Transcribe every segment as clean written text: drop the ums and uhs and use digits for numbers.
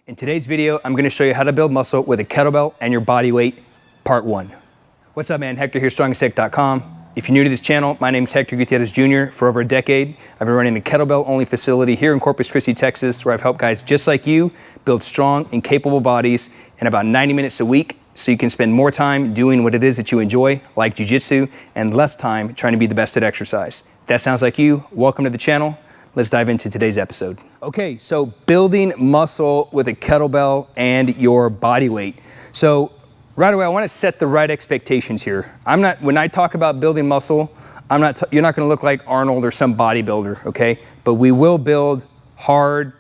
In today's video, I'm going to show you how to build muscle with a kettlebell and your body weight, part 1. What's up, man? Hector here, strongestech.com. If you're new to this channel, my name is Hector Gutierrez Jr. For over a decade, I've been running a kettlebell-only facility here in Corpus Christi, Texas, where I've helped guys just like you build strong and capable bodies in about 90 minutes a week, so you can spend more time doing what it is that you enjoy, like Jiu-Jitsu, and less time trying to be the best at exercise. If that sounds like you, welcome to the channel. Let's dive into today's episode. Okay, so building muscle with a kettlebell and your body weight. So right away, I want to set the right expectations here. When I talk about building muscle, you're not going to look like Arnold or some bodybuilder, okay? But we will build hard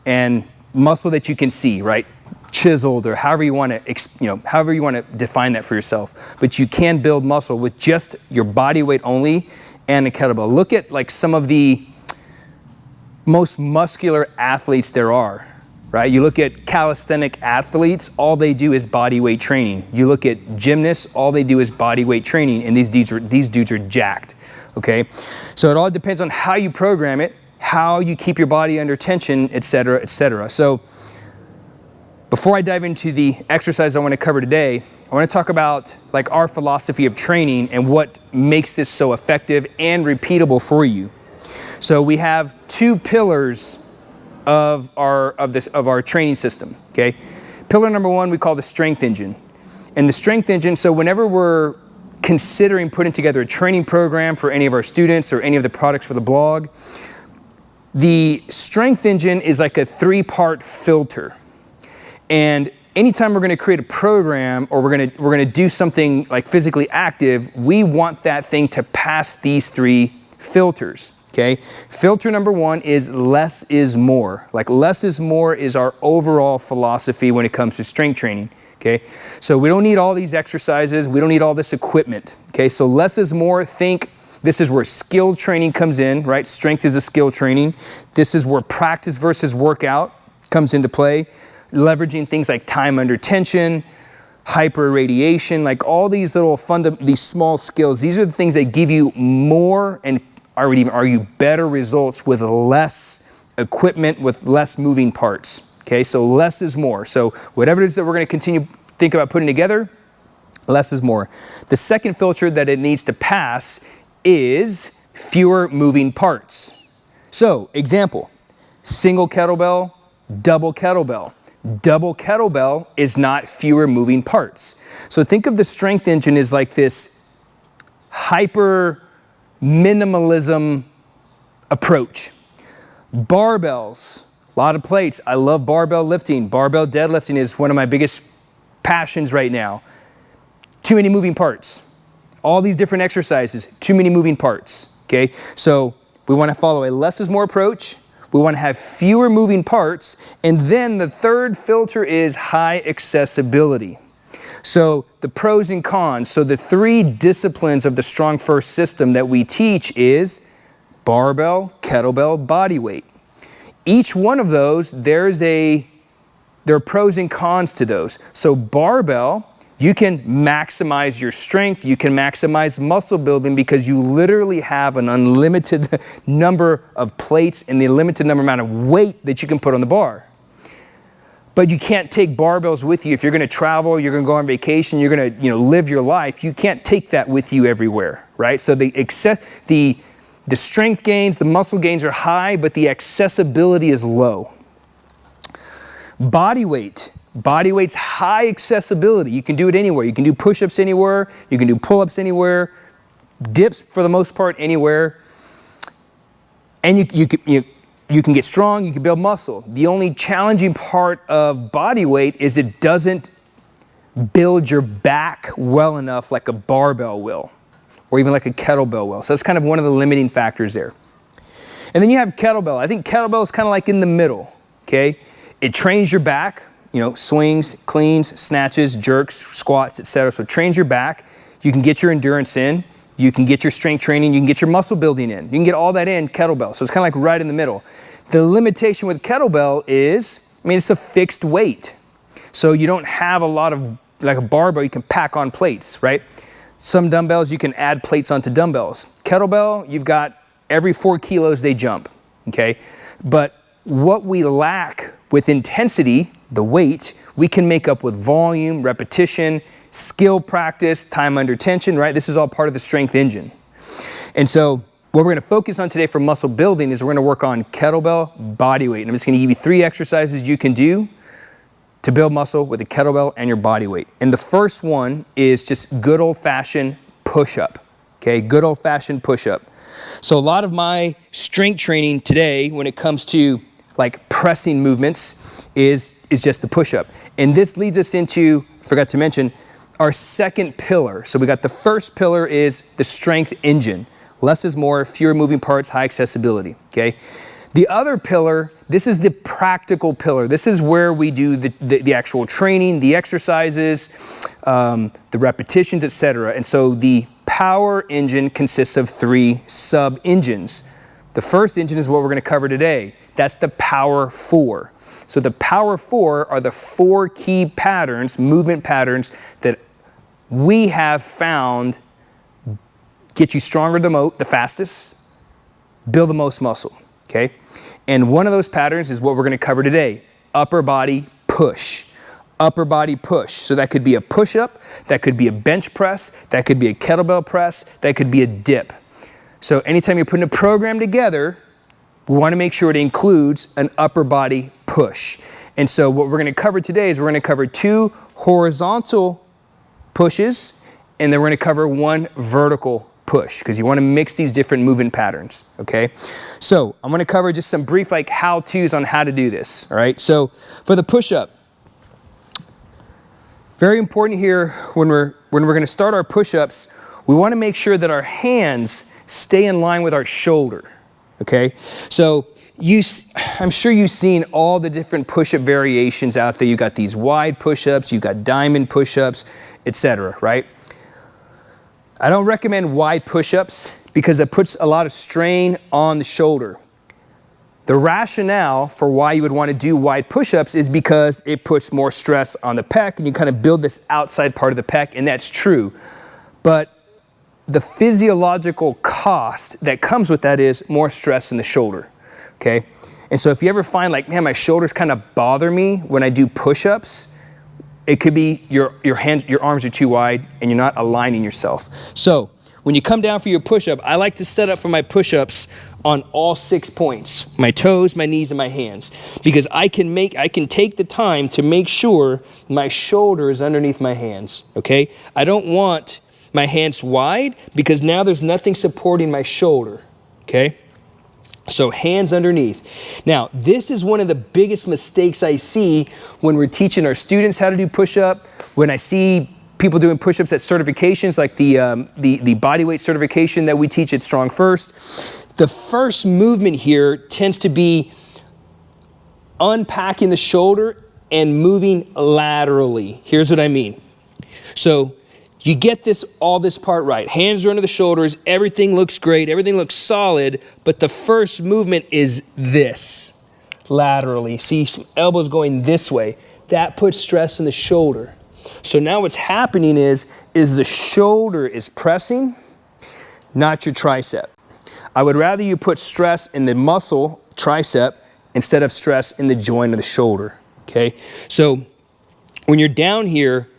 and muscle that you can see, right? Chiseled, or however you want to define that for yourself. But you can build muscle with just your body weight only and a kettlebell. Look at like some of the most muscular athletes there are, right? You look at calisthenic athletes, all they do is body weight training. You look at gymnasts, all they do is body weight training, and these dudes are jacked, okay? So it all depends on how you program it, how you keep your body under tension, et cetera, et cetera. So before I dive into the exercise I want to cover today, I want to talk about like our philosophy of training and what makes this so effective and repeatable for you. So we have two pillars of our training system, okay? Pillar number one, we call the strength engine. And the strength engine, so whenever we're considering putting together a training program for any of our students or any of the products for the blog, the strength engine is like a 3-part filter. And anytime we're going to create a program or we're going to do something like physically active, we want that thing to pass these 3 filters. Okay, filter number 1 is less is more. Like less is more is our overall philosophy when it comes to strength training. Okay, so we don't need all these exercises. We don't need all this equipment. Okay, so less is more. Think this is where skill training comes in, right? Strength is a skill training. This is where practice versus workout comes into play. Leveraging things like time under tension, hyper-radiation, like all these little these small skills. These are the things that give you more and argue better results with less equipment, with less moving parts. Okay, so less is more. So whatever it is that we're going to continue think about putting together, less is more. The second filter that it needs to pass is fewer moving parts. So example, single kettlebell, double kettlebell. Double kettlebell is not fewer moving parts. So think of the strength engine as like this hyper minimalism approach. Barbells, a lot of plates. I love barbell lifting. Barbell deadlifting is one of my biggest passions right now. Too many moving parts. All these different exercises, too many moving parts. Okay, so we want to follow a less is more approach. We want to have fewer moving parts. And then the third filter is high accessibility. So the pros and cons. So the 3 disciplines of the Strong First system that we teach is barbell, kettlebell, body weight. Each one of those, there are pros and cons to those. So barbell, you can maximize your strength, you can maximize muscle building because you literally have an unlimited number of plates and the limited amount of weight that you can put on the bar. But you can't take barbells with you. If you're going to travel, you're going to go on vacation, you're going to live your life, you can't take that with you everywhere, right? So the strength gains, the muscle gains are high, but the accessibility is low. Body weight. Body weight's high accessibility. You can do it anywhere. You can do push-ups anywhere. You can do pull-ups anywhere. Dips, for the most part, anywhere. And you can get strong, you can build muscle. The only challenging part of body weight is it doesn't build your back well enough like a barbell will, or even like a kettlebell will. So that's kind of one of the limiting factors there. And then you have kettlebell. I think kettlebell is kind of like in the middle, okay? It trains your back, swings, cleans, snatches, jerks, squats, etc. So it trains your back. You can get your endurance in. You can get your strength training, you can get your muscle building in. You can get all that in kettlebell. So it's kind of like right in the middle. The limitation with kettlebell is, it's a fixed weight. So you don't have a lot of, like a barbell, you can pack on plates, right? Some dumbbells, you can add plates onto dumbbells. Kettlebell, you've got every 4 kilos they jump, okay? But what we lack with intensity, the weight, we can make up with volume, repetition, skill practice, time under tension, right? This is all part of the strength engine. And so what we're gonna focus on today for muscle building is we're gonna work on kettlebell body weight. And I'm just gonna give you 3 exercises you can do to build muscle with a kettlebell and your body weight. And the first one is just good old-fashioned push-up, okay? Good old-fashioned push-up. So a lot of my strength training today when it comes to like pressing movements is just the push-up. And this leads us into, forgot to mention, our second pillar. So we got the first pillar is the strength engine. Less is more, fewer moving parts, high accessibility, okay? The other pillar, this is the practical pillar. This is where we do the actual training, the exercises, the repetitions, etc. And so the power engine consists of 3 sub-engines. The first engine is what we're gonna cover today. That's the power 4. So the power 4 are the 4 key patterns, movement patterns that we have found get you stronger the fastest, build the most muscle, okay? And one of those patterns is what we're gonna cover today, upper body push. Upper body push. So that could be a push-up, that could be a bench press, that could be a kettlebell press, that could be a dip. So anytime you're putting a program together, we wanna make sure it includes an upper body push. And so what we're gonna cover today is we're gonna cover 2 horizontal pushes, and then we're gonna cover 1 vertical push, because you wanna mix these different movement patterns, okay? So I'm gonna cover just some brief like how-tos on how to do this, all right? So for the push-up, very important here when we're gonna start our push-ups, we wanna make sure that our hands stay in line with our shoulder, okay? So I'm sure you've seen all the different push-up variations out there. You got these wide push-ups, you got diamond push-ups, etc., right? I don't recommend wide push-ups because it puts a lot of strain on the shoulder. The rationale for why you would want to do wide push-ups is because it puts more stress on the pec and you kind of build this outside part of the pec, and that's true. But the physiological cost that comes with that is more stress in the shoulder, okay? And so if you ever find like, man, my shoulders kind of bother me when I do push-ups, it could be your arms are too wide and you're not aligning yourself. So when you come down for your push-up, I like to set up for my push-ups on all 6 points, my toes, my knees, and my hands, because I can take the time to make sure my shoulder is underneath my hands, okay? I don't want my hands wide because now there's nothing supporting my shoulder, okay? So hands underneath. Now, this is one of the biggest mistakes I see when we're teaching our students how to do push-up, when I see people doing push-ups at certifications like the bodyweight certification that we teach at Strong First. The first movement here tends to be unpacking the shoulder and moving laterally. Here's what I mean. So you get all this part right. Hands are under the shoulders, everything looks great, everything looks solid, but the first movement is this, laterally. See, some elbows going this way. That puts stress in the shoulder. So now what's happening is the shoulder is pressing, not your tricep. I would rather you put stress in the muscle, tricep, instead of stress in the joint of the shoulder, okay? So when you're down here,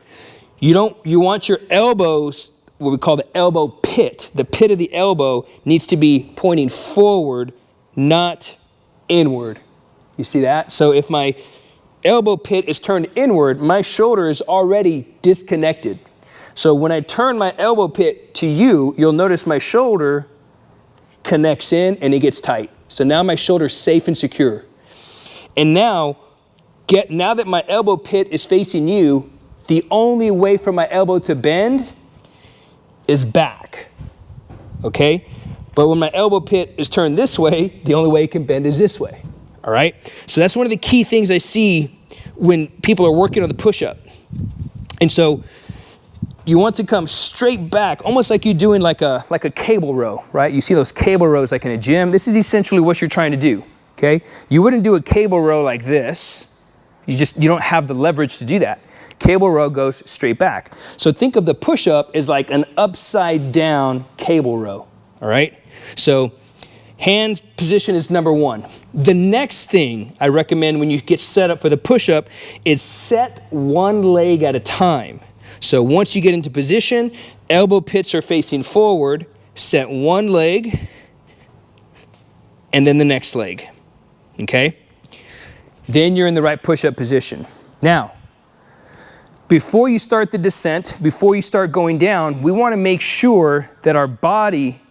you want your elbows, what we call the elbow pit. The pit of the elbow needs to be pointing forward, not inward. You see that? So if my elbow pit is turned inward, my shoulder is already disconnected. So when I turn my elbow pit to you, you'll notice my shoulder connects in and it gets tight. So now my shoulder's safe and secure. And now that my elbow pit is facing you, the only way for my elbow to bend is back, okay? But when my elbow pit is turned this way, the only way it can bend is this way, all right? So that's one of the key things I see when people are working on the push-up. And so you want to come straight back, almost like you're doing like a cable row, right? You see those cable rows like in a gym. This is essentially what you're trying to do, okay? You wouldn't do a cable row like this. You don't have the leverage to do that. Cable row goes straight back. So think of the push-up as like an upside down cable row, all right? So Hand position is number one. The next thing I recommend when you get set up for the push-up is set one leg at a time. So once you get into position, elbow pits are facing forward, set one leg, and then the next leg, okay? Then you're in the right push-up position. Now, before you start the descent, before you start going down, we want to make sure that our body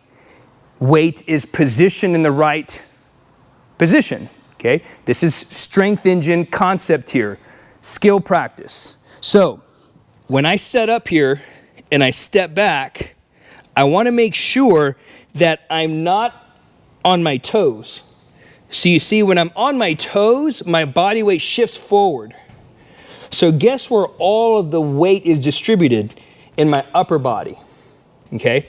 weight is positioned in the right position, okay? This is strength engine concept here, skill practice. So when I set up here and I step back, I want to make sure that I'm not on my toes. So you see, when I'm on my toes, my body weight shifts forward. So guess where all of the weight is distributed? In my upper body, okay?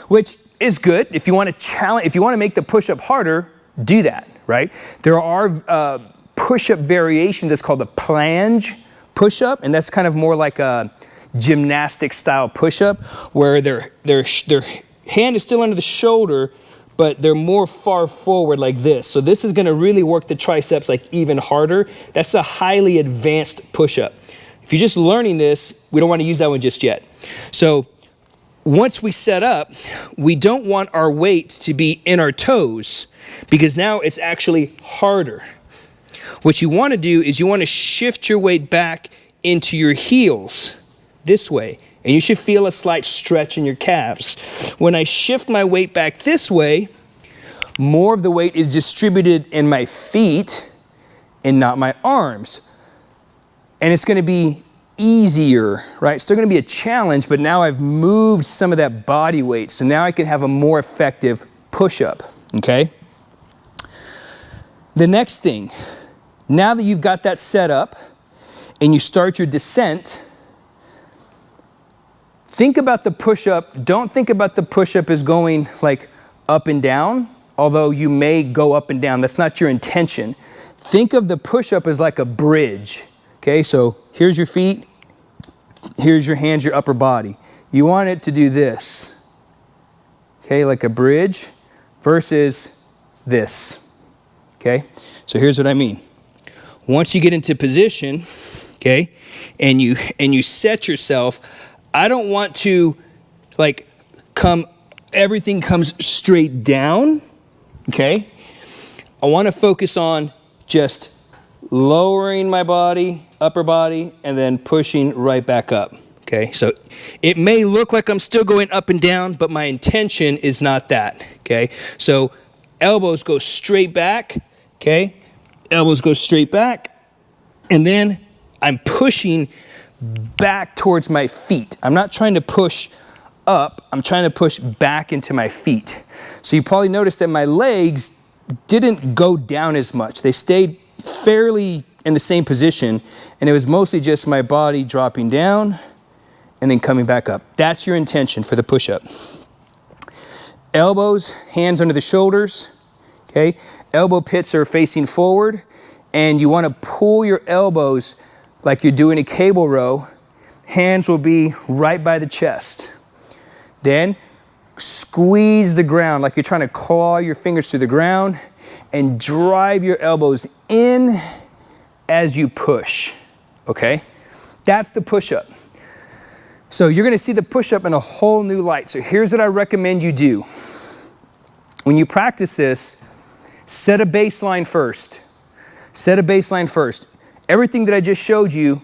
Which is good. If you want to challenge, if you want to make the push-up harder, do that, right? There are push-up variations. It's called the planche push-up, and that's kind of more like a gymnastic style push-up where their hand is still under the shoulder, but they're more far forward like this. So this is going to really work the triceps like even harder. That's a highly advanced push-up. If you're just learning this, we don't want to use that one just yet. So once we set up, we don't want our weight to be in our toes because now it's actually harder. What you want to do is you want to shift your weight back into your heels this way. And you should feel a slight stretch in your calves. When I shift my weight back this way, more of the weight is distributed in my feet and not my arms. And it's going to be easier, right? It's still going to be a challenge, but now I've moved some of that body weight. So now I can have a more effective push-up, okay? The next thing, now that you've got that set up and you start your descent, think about the push-up. Don't think about the push-up as going like up and down, although you may go up and down. That's not your intention. Think of the push-up as like a bridge, okay? So here's your feet, here's your hands, your upper body. You want it to do this, okay? Like a bridge versus this, okay? So here's what I mean. Once you get into position, okay, and you set yourself, I don't want to like everything comes straight down, okay? I want to focus on just lowering my body, upper body, and then pushing right back up, okay? So it may look like I'm still going up and down, but my intention is not that, okay? So elbows go straight back, okay? Elbows go straight back, and then I'm pushing back towards my feet. I'm not trying to push up, I'm trying to push back into my feet. So you probably noticed that my legs didn't go down as much. They stayed fairly in the same position, and it was mostly just my body dropping down and then coming back up. That's your intention for the push-up. Elbows, hands under the shoulders, okay? Elbow pits are facing forward, and you want to pull your elbows like you're doing a cable row. Hands will be right by the chest. Then squeeze the ground like you're trying to claw your fingers through the ground and drive your elbows in as you push, okay? That's the push-up. So you're gonna see the push-up in a whole new light. So here's what I recommend you do. When you practice this, set a baseline first. Set a baseline first. Everything that I just showed you,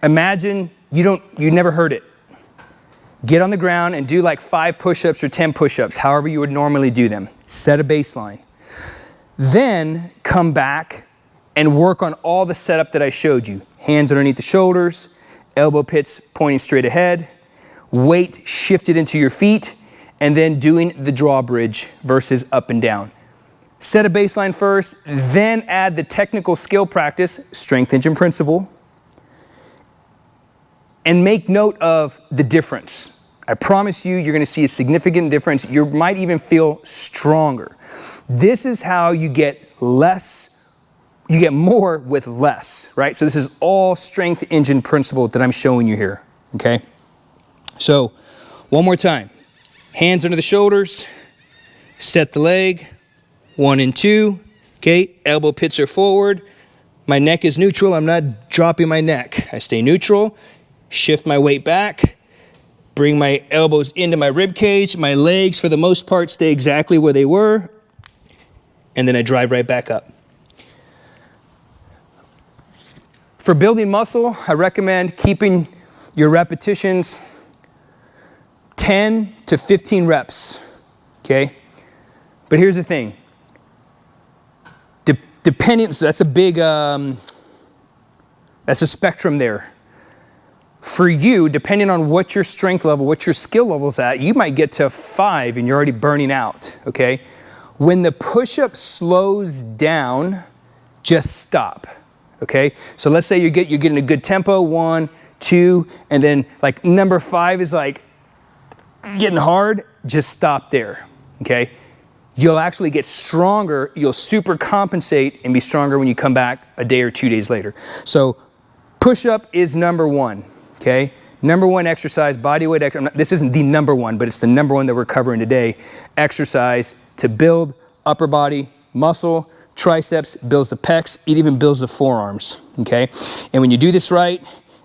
imagine you never heard it. Get on the ground and do like 5 push-ups or 10 push-ups, however you would normally do them. Set a baseline. Then come back and work on all the setup that I showed you. Hands underneath the shoulders, elbow pits pointing straight ahead, weight shifted into your feet, and then doing the drawbridge versus up and down. Set a baseline first, then add the technical skill practice, strength engine principle, and make note of the difference. I promise you, you're gonna see a significant difference. You might even feel stronger. This is how you get more with less, right? So this is all strength engine principle that I'm showing you here, okay? So one more time. Hands under the shoulders, set the leg, 1 and 2. Okay, elbow pits are forward. My neck is neutral. I'm not dropping my neck. I stay neutral, shift my weight back, bring my elbows into my rib cage. My legs, for the most part, stay exactly where they were. And then I drive right back up. For building muscle, I recommend keeping your repetitions 10 to 15 reps, okay? But here's the thing. Depending, so that's a big, that's a spectrum there. For you, depending on what your strength level, what your skill level's at, you might get to 5 and you're already burning out, okay? When the push-up slows down, just stop, okay? So let's say you're getting a good tempo, 1, 2, and then like number 5 is like getting hard, just stop there, okay? You'll actually get stronger, you'll super compensate and be stronger when you come back a day or 2 days later. So push-up is number 1, okay? Number 1 exercise, body weight exercise. This isn't the number 1, but it's the number 1 that we're covering today. Exercise to build upper body muscle, triceps, builds the pecs, it even builds the forearms, okay? And when you do this right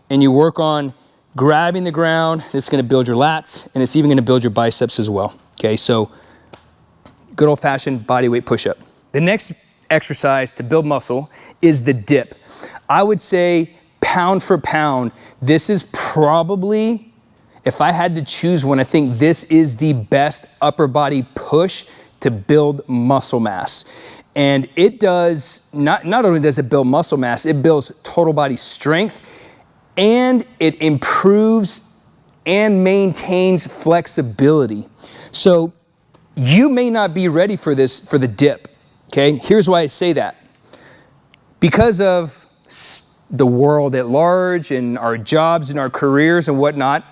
and you work on grabbing the ground, it's gonna build your lats and it's even gonna build your biceps as well, okay? So good old-fashioned body weight push-up. The next exercise to build muscle is the dip. I would say pound for pound, this is probably, if I had to choose one, I think this is the best upper body push to build muscle mass. And it does, not only does it build muscle mass, it builds total body strength and it improves and maintains flexibility. So you may not be ready for this, for the dip, okay? Here's why I say that. Because of the world at large and our jobs and our careers and whatnot,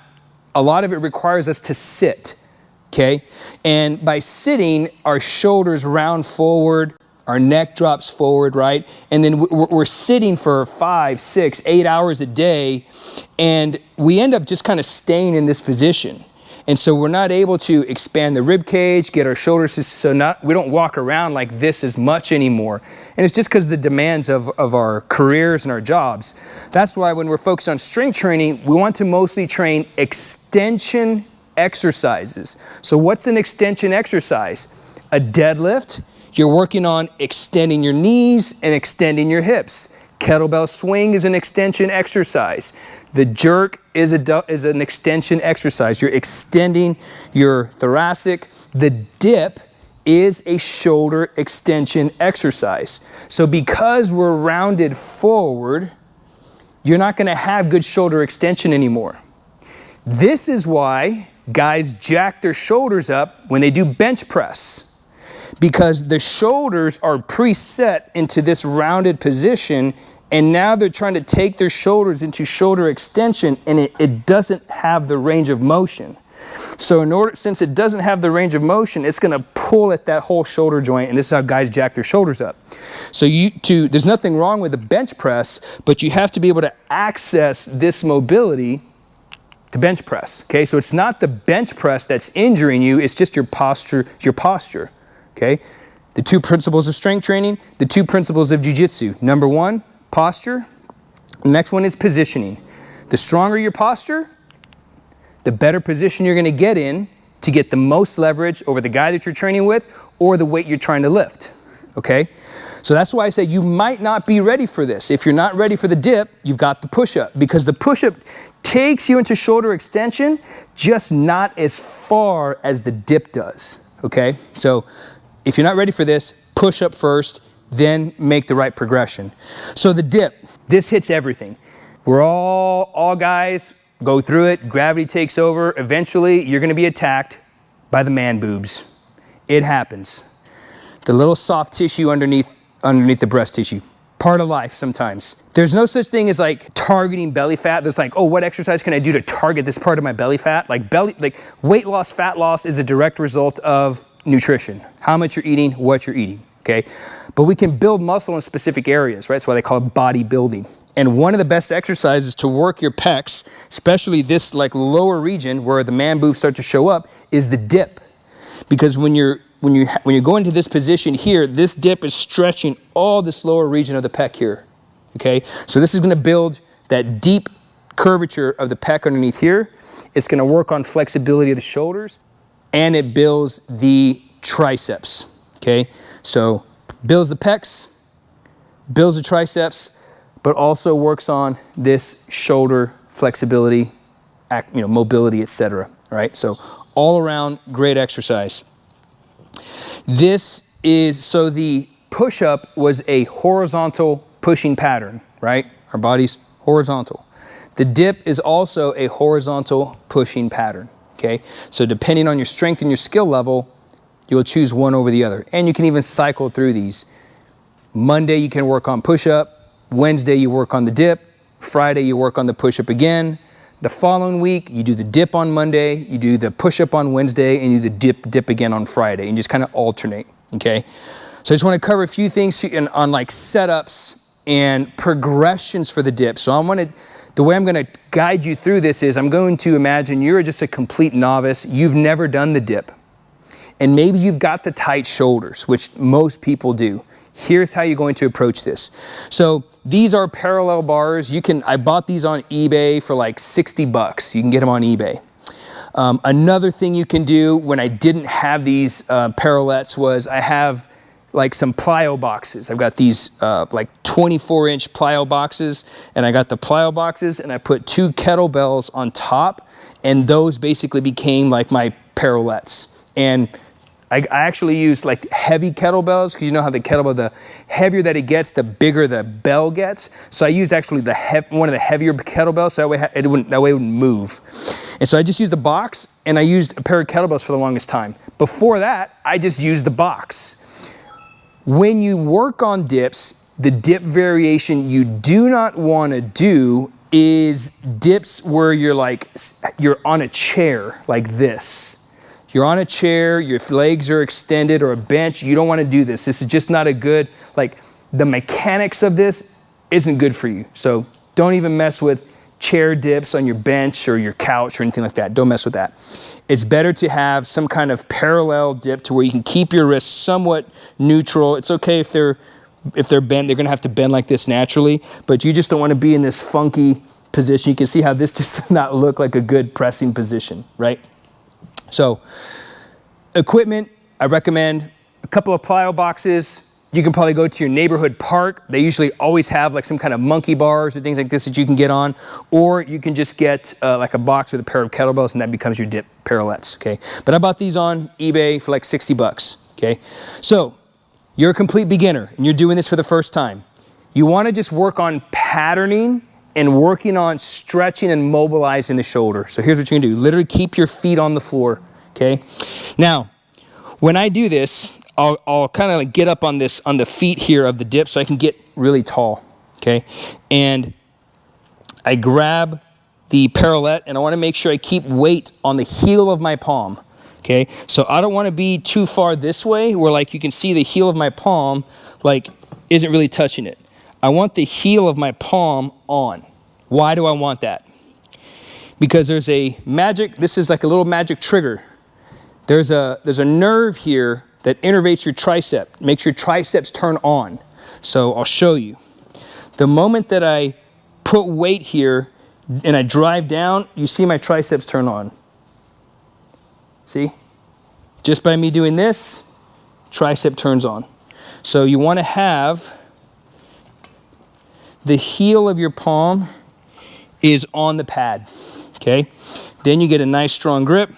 a lot of it requires us to sit, okay? And by sitting, our shoulders round forward, our neck drops forward, right? And then we're sitting for 5, 6, 8 hours a day, and we end up just kind of staying in this position. And so we're not able to expand the rib cage, get our shoulders, so we don't walk around like this as much anymore. And it's just because of the demands of our careers and our jobs. That's why when we're focused on strength training, we want to mostly train extension exercises. So what's an extension exercise? A deadlift, you're working on extending your knees and extending your hips. Kettlebell swing is an extension exercise. The jerk is an extension exercise. You're extending your thoracic. The dip is a shoulder extension exercise. So because we're rounded forward, you're not going to have good shoulder extension anymore. This is why guys jack their shoulders up when they do bench press, because the shoulders are preset into this rounded position, and now they're trying to take their shoulders into shoulder extension, and it doesn't have the range of motion. So since it doesn't have the range of motion, it's gonna pull at that whole shoulder joint, and this is how guys jack their shoulders up. So there's nothing wrong with the bench press, but you have to be able to access this mobility to bench press, okay? So it's not the bench press that's injuring you, it's just your posture, okay? The 2 principles of strength training, the 2 principles of jiu-jitsu. Number 1, posture. The next one is positioning. The stronger your posture, the better position you're gonna get in to get the most leverage over the guy that you're training with or the weight you're trying to lift, okay? So that's why I say you might not be ready for this. If you're not ready for the dip, you've got the push-up, because the push-up takes you into shoulder extension, just not as far as the dip does, okay? So if you're not ready for this, push up first, then make the right progression. So the dip, this hits everything. We're all guys go through it, gravity takes over, eventually you're gonna be attacked by the man boobs. It happens. The little soft tissue underneath the breast tissue. Part of life sometimes. There's no such thing as like targeting belly fat. There's like, oh, what exercise can I do to target this part of my belly fat? Like weight loss, fat loss is a direct result of nutrition. How much you're eating, what you're eating, okay? But we can build muscle in specific areas, right? That's why they call it bodybuilding. And one of the best exercises to work your pecs, especially this like lower region where the man boobs start to show up, is the dip. Because when you're when you go into this position here, this dip is stretching all this lower region of the pec here, okay? So this is gonna build that deep curvature of the pec underneath here. It's gonna work on flexibility of the shoulders, and it builds the triceps, okay? So builds the pecs, builds the triceps, but also works on this shoulder flexibility, mobility, etc. All right, so all around great exercise. So the push-up was a horizontal pushing pattern, right? Our body's horizontal. The dip is also a horizontal pushing pattern, okay? So depending on your strength and your skill level, you'll choose one over the other. And you can even cycle through these. Monday you can work on push-up, Wednesday you work on the dip, Friday you work on the push-up again. The following week, you do the dip on Monday, you do the push-up on Wednesday, and you do the dip again on Friday, and just kind of alternate, okay? So I just want to cover a few things on like setups and progressions for the dip. So the way I'm going to guide you through this is I'm going to imagine you're just a complete novice. You've never done the dip. And maybe you've got the tight shoulders, which most people do. Here's how you're going to approach this. So these are parallel bars. I bought these on eBay for like 60 bucks. You can get them on eBay. Another thing you can do when I didn't have these parallettes was I have like some plyo boxes. I've got these like 24-inch plyo boxes, and I got the plyo boxes and I put 2 kettlebells on top, and those basically became like my parallettes. And I actually use like heavy kettlebells, because you know how the kettlebell, the heavier that it gets, the bigger the bell gets. So I use actually one of the heavier kettlebells, so that way it wouldn't move. And so I just used the box, and I used a pair of kettlebells for the longest time. Before that, I just used the box. When you work on dips, the dip variation you do not want to do is dips where you're on a chair like this. You're on a chair, your legs are extended, or a bench. You don't want to do this. This is just not a good, the mechanics of this isn't good for you. So don't even mess with chair dips on your bench or your couch or anything like that. Don't mess with that. It's better to have some kind of parallel dip to where you can keep your wrists somewhat neutral. It's okay if they're bent, they're gonna have to bend like this naturally, but you just don't want to be in this funky position. You can see how this just does not look like a good pressing position, right? So equipment, I recommend a couple of plyo boxes. You can probably go to your neighborhood park. They usually always have like some kind of monkey bars or things like this that you can get on, or you can just get like a box with a pair of kettlebells, and that becomes your dip parallettes, okay? But I bought these on eBay for like 60 bucks, okay? So you're a complete beginner and you're doing this for the first time. You wanna just work on patterning and working on stretching and mobilizing the shoulder. So here's what you're gonna do. Literally keep your feet on the floor, okay? Now, when I do this, I'll kind of like get up on the feet here of the dip so I can get really tall, okay? And I grab the parallette, and I wanna make sure I keep weight on the heel of my palm, okay? So I don't wanna be too far this way where like you can see the heel of my palm like isn't really touching it. I want the heel of my palm on. Why do I want that? Because this is like a little magic trigger. There's a nerve here that innervates your tricep, makes your triceps turn on. So I'll show you. The moment that I put weight here and I drive down, you see my triceps turn on. See? Just by me doing this, tricep turns on. So you want to have the heel of your palm is on the pad, okay? Then you get a nice strong grip,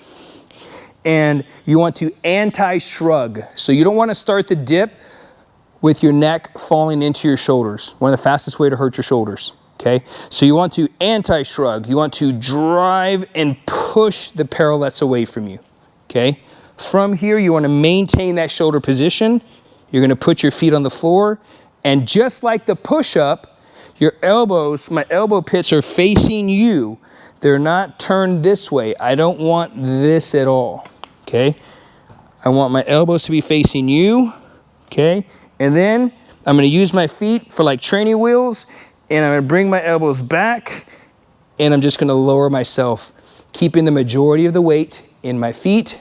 and you want to anti-shrug. So you don't want to start the dip with your neck falling into your shoulders. One of the fastest way to hurt your shoulders, okay? So you want to anti-shrug. You want to drive and push the parallettes away from you, okay? From here, you want to maintain that shoulder position. You're going to put your feet on the floor, and just like the push-up, your elbows, my elbow pits are facing you. They're not turned this way. I don't want this at all, okay? I want my elbows to be facing you, okay? And then I'm gonna use my feet for like training wheels, and I'm gonna bring my elbows back, and I'm just gonna lower myself, keeping the majority of the weight in my feet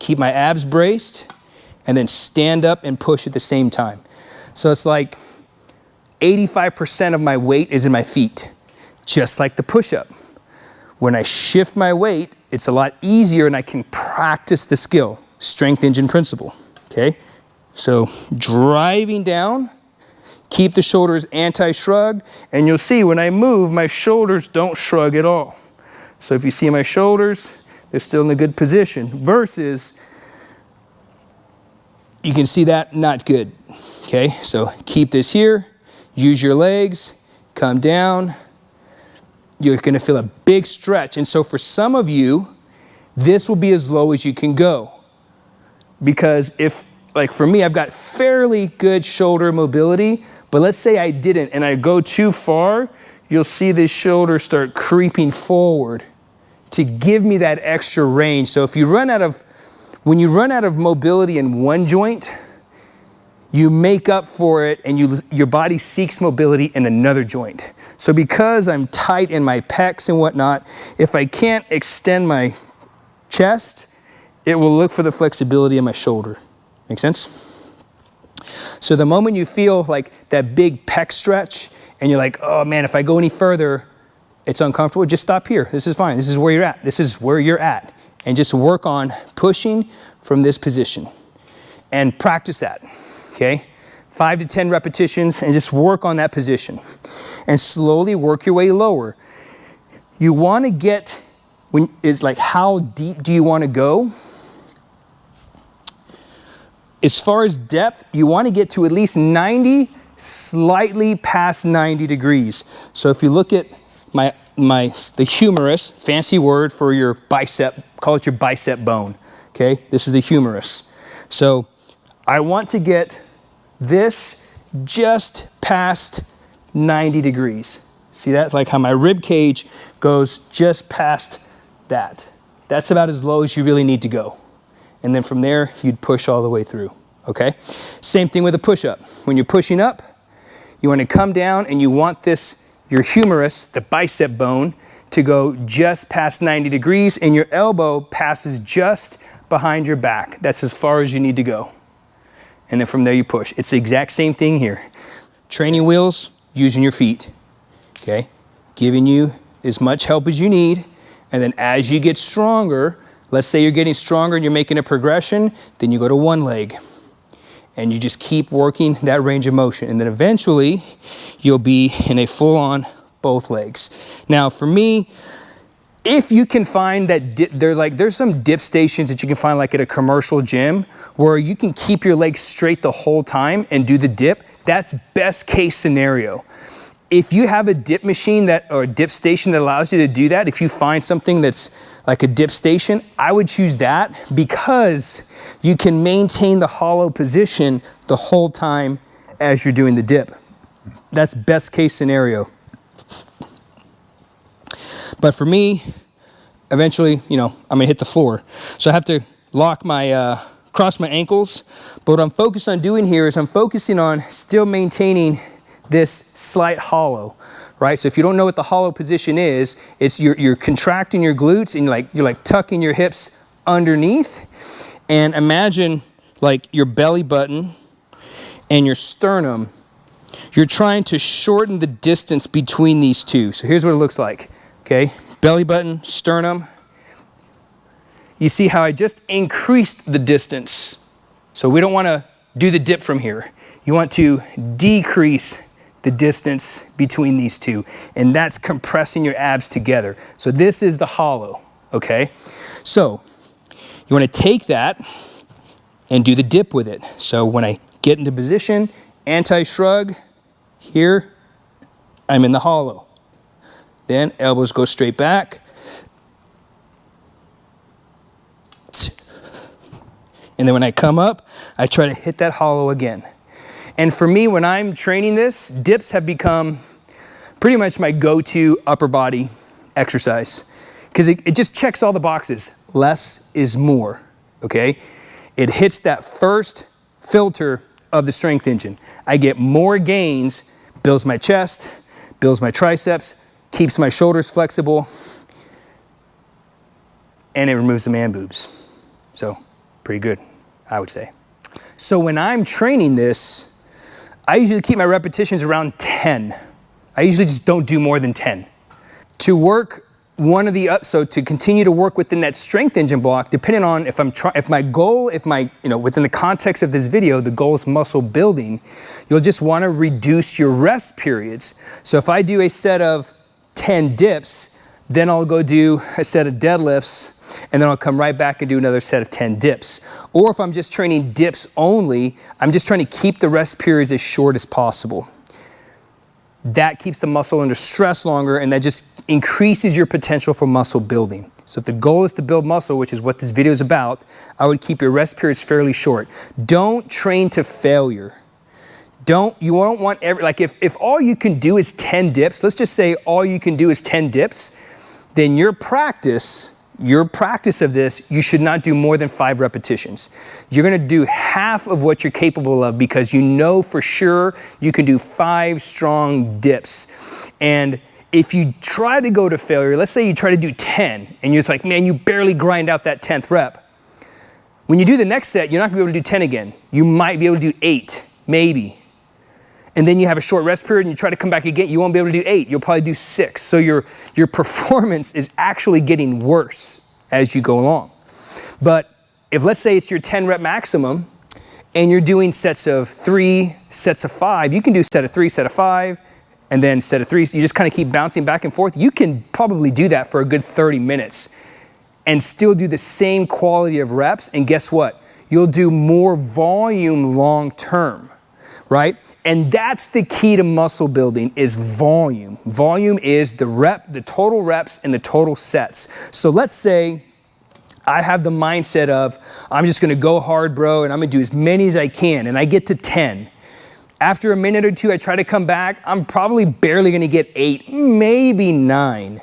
keep my abs braced, and then stand up and push at the same time. So it's like 85% of my weight is in my feet, just like the push-up. When I shift my weight, it's a lot easier and I can practice the skill, strength engine principle, okay? So driving down, keep the shoulders anti-shrugged, and you'll see when I move, my shoulders don't shrug at all. So if you see my shoulders, they're still in a good position, versus you can see that not good, okay? So keep this here, use your legs, come down. You're gonna feel a big stretch. And so for some of you, this will be as low as you can go. Because if, like for me, I've got fairly good shoulder mobility, but let's say I didn't and I go too far, you'll see this shoulder start creeping forward to give me that extra range. So if you when you run out of mobility in one joint, you make up for it and your body seeks mobility in another joint. So because I'm tight in my pecs and whatnot, if I can't extend my chest, it will look for the flexibility in my shoulder. Make sense? So the moment you feel like that big pec stretch and you're like, oh man, if I go any further, it's uncomfortable, just stop here. This is fine. This is where you're at. This is where you're at. And just work on pushing from this position and practice that, okay? 5 to 10 repetitions and just work on that position and slowly work your way lower. You want to get, it's like how deep do you want to go? As far as depth, you want to get to at least 90, slightly past 90 degrees. So if you look at the humerus, fancy word for your bicep, call it your bicep bone, okay? This is the humerus. So I want to get this just past 90 degrees. See that? Like how my rib cage goes just past that. That's about as low as you really need to go. And then from there, you'd push all the way through, okay? Same thing with a push-up. When you're pushing up, you want to come down and you want your humerus, the bicep bone, to go just past 90 degrees and your elbow passes just behind your back. That's as far as you need to go. And then from there you push. It's the exact same thing here. Training wheels, using your feet, okay? Giving you as much help as you need. And then as you get stronger, let's say you're getting stronger and you're making a progression, then you go to one leg. And you just keep working that range of motion. And then eventually, you'll be in a full-on both legs. Now, for me, if you can find that there's some dip stations that you can find like at a commercial gym where you can keep your legs straight the whole time and do the dip, that's best case scenario. If you have a dip machine or a dip station that allows you to do that, if you find something that's like a dip station, I would choose that because you can maintain the hollow position the whole time as you're doing the dip. That's best case scenario. But for me, eventually, I'm gonna hit the floor. So I have to cross my ankles. But what I'm focused on doing here is I'm focusing on still maintaining this slight hollow, right? So if you don't know what the hollow position is, it's you're contracting your glutes and you're like tucking your hips underneath. And imagine like your belly button and your sternum. You're trying to shorten the distance between these two. So here's what it looks like, okay? Belly button, sternum. You see how I just increased the distance. So we don't want to do the dip from here. You want to decrease the distance between these two, and that's compressing your abs together. So this is the hollow, okay? So you want to take that and do the dip with it. So when I get into position, anti-shrug, here, I'm in the hollow. Then elbows go straight back. And then when I come up, I try to hit that hollow again. And for me, when I'm training this, dips have become pretty much my go-to upper body exercise because it just checks all the boxes. Less is more, okay? It hits that first filter of the strength engine. I get more gains, builds my chest, builds my triceps, keeps my shoulders flexible, and it removes the man boobs. So Pretty good, I would say. So when I'm training this, I usually keep my repetitions around 10. I usually just don't do more than 10. To work so to continue to work within that strength engine block, depending on if my goal, within the context of this video, the goal is muscle building, you'll just want to reduce your rest periods. So if I do a set of 10 dips, then I'll go do a set of deadlifts, and then I'll come right back and do another set of 10 dips. Or if I'm just training dips only, I'm just trying to keep the rest periods as short as possible. That keeps the muscle under stress longer, and that just increases your potential for muscle building. So if the goal is to build muscle, which is what this video is about, I would keep your rest periods fairly short. Don't train to failure. You don't want if all you can do is 10 dips, let's just say all you can do is 10 dips, then your practice of this, you should not do more than 5 repetitions. You're gonna do half of what you're capable of because you know for sure you can do 5 strong dips. And if you try to go to failure, let's say you try to do 10 and you're just like, man, you barely grind out that 10th rep. When you do the next set, you're not gonna be able to do 10 again. You might be able to do 8, maybe. And then you have a short rest period and you try to come back again, you won't be able to do 8, you'll probably do 6. So your performance is actually getting worse as you go along. But if let's say it's your 10 rep maximum and you're doing sets of 3, sets of 5, you can do set of 3, set of 5, and then set of 3, so you just kind of keep bouncing back and forth. You can probably do that for a good 30 minutes and still do the same quality of reps, and guess what? You'll do more volume long term, right? And that's the key to muscle building is volume. Volume is the total reps and the total sets. So let's say I have the mindset of, I'm just gonna go hard, bro, and I'm gonna do as many as I can, and I get to 10. After a minute or 2, I try to come back, I'm probably barely gonna get 8, maybe 9.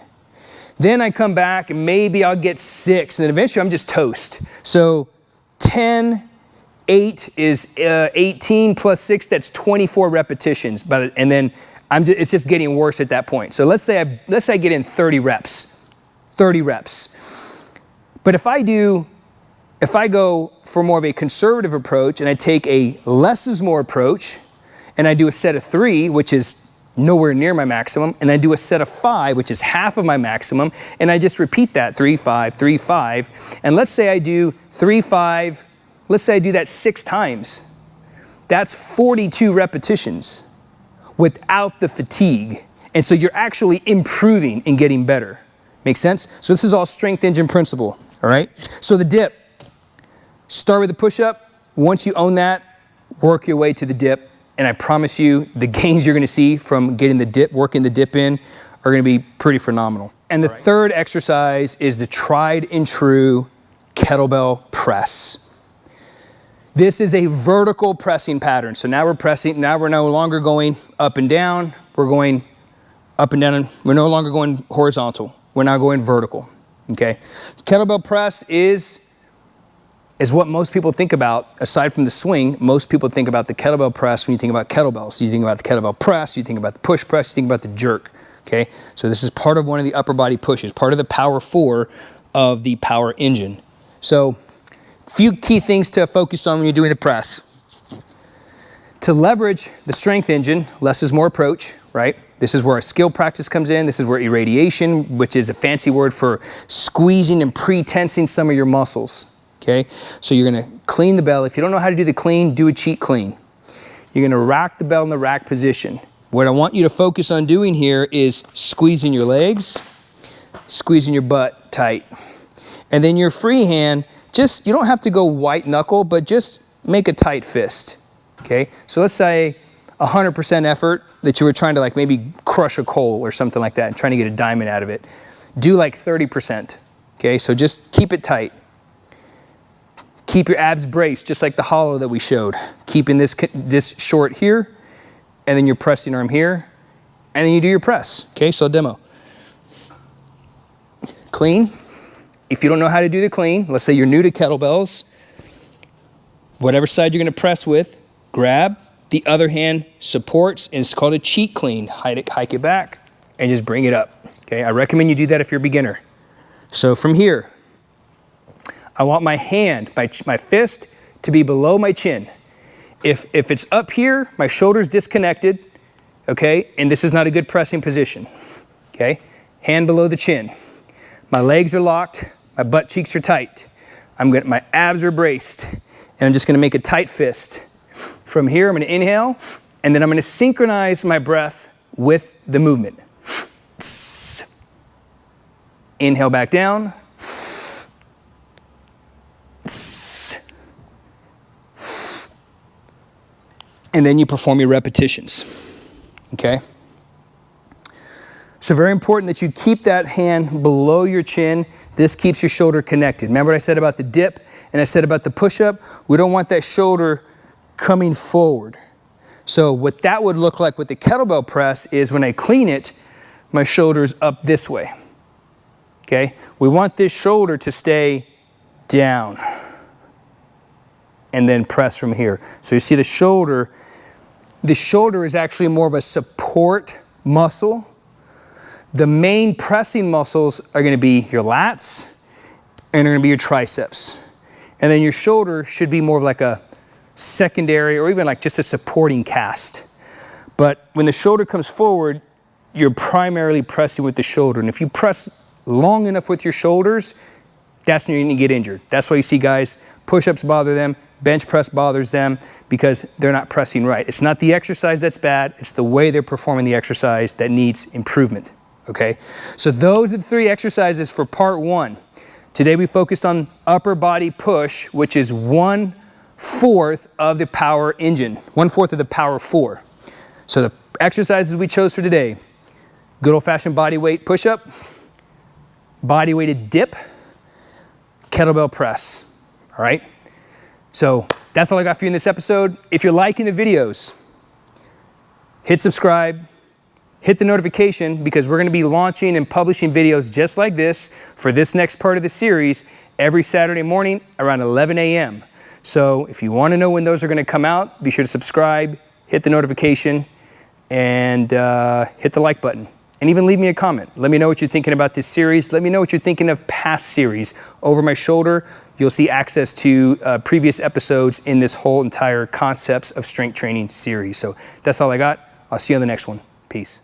Then I come back and maybe I'll get 6, and then eventually I'm just toast. So 10, 8 is 18 plus 6, that's 24 repetitions. And then it's just getting worse at that point. So let's say I get in 30 reps. But if I go for more of a conservative approach and I take a less is more approach, and I do a set of 3, which is nowhere near my maximum, and I do a set of 5, which is half of my maximum, and I just repeat that 3, 5, 3, 5. And let's say I do 3, 5, let's say I do that 6 times. That's 42 repetitions without the fatigue. And so you're actually improving and getting better. Make sense? So this is all strength engine principle, all right? So the dip, start with the push-up. Once you own that, work your way to the dip. And I promise you, the gains you're gonna see from getting the dip, working the dip in, are gonna be pretty phenomenal. And the third exercise is the tried and true kettlebell press. This is a vertical pressing pattern. So now we're no longer going up and down, we're going up and down, and we're no longer going horizontal. We're now going vertical, okay? Kettlebell press is what most people think about. Aside from the swing, most people think about the kettlebell press when you think about kettlebells. You think about the kettlebell press, you think about the push press, you think about the jerk, okay? So this is part of one of the upper body pushes, part of the power 4 of the power engine. So a few key things to focus on when you're doing the press. To leverage the strength engine, less is more approach, right? This is where our skill practice comes in. This is where irradiation, which is a fancy word for squeezing and pre-tensing some of your muscles. Okay, so you're gonna clean the bell. If you don't know how to do the clean, do a cheat clean. You're gonna rack the bell in the rack position. What I want you to focus on doing here is squeezing your legs, squeezing your butt tight. And then your free hand, you don't have to go white knuckle, but just make a tight fist, okay? So let's say 100% effort that you were trying to like maybe crush a coal or something like that and trying to get a diamond out of it. Do like 30%, okay? So just keep it tight. Keep your abs braced, just like the hollow that we showed. Keeping this short here, and then your pressing arm here, and then you do your press, okay? So demo. Clean. If you don't know how to do the clean, let's say you're new to kettlebells, whatever side you're gonna press with, grab, the other hand supports, and it's called a cheat clean. Hike it back, and just bring it up, okay? I recommend you do that if you're a beginner. So from here, I want my hand, my fist, to be below my chin. If it's up here, my shoulder's disconnected, okay? And this is not a good pressing position, okay? Hand below the chin. My legs are locked, my butt cheeks are tight. My abs are braced, and I'm just gonna make a tight fist. From here, I'm gonna inhale, and then I'm gonna synchronize my breath with the movement. Inhale back down. And then you perform your repetitions, okay? So very important that you keep that hand below your chin. This keeps your shoulder connected. Remember what I said about the dip and I said about the push-up? We don't want that shoulder coming forward. So what that would look like with the kettlebell press is when I clean it, my shoulder's up this way, okay? We want this shoulder to stay down and then press from here. So you see the shoulder is actually more of a support muscle. The main pressing muscles are gonna be your lats and are gonna be your triceps. And then your shoulder should be more of like a secondary or even like just a supporting cast. But when the shoulder comes forward, you're primarily pressing with the shoulder. And if you press long enough with your shoulders, that's when you're gonna get injured. That's why you see guys, push-ups bother them, bench press bothers them because they're not pressing right. It's not the exercise that's bad, it's the way they're performing the exercise that needs improvement, okay? So those are the 3 exercises for part 1. Today we focused on upper body push, which is 1/4 of the power engine, 1/4 of the power 4. So the exercises we chose for today, good old-fashioned body weight push-up, body weighted dip, kettlebell press, all right? So that's all I got for you in this episode. If you're liking the videos, hit subscribe, hit the notification because we're gonna be launching and publishing videos just like this for this next part of the series every Saturday morning around 11 a.m. So if you wanna know when those are gonna come out, be sure to subscribe, hit the notification, and hit the like button. And even leave me a comment. Let me know what you're thinking about this series. Let me know what you're thinking of past series. Over my shoulder, you'll see access to previous episodes in this whole entire Concepts of Strength Training series. So that's all I got. I'll see you on the next one. Peace.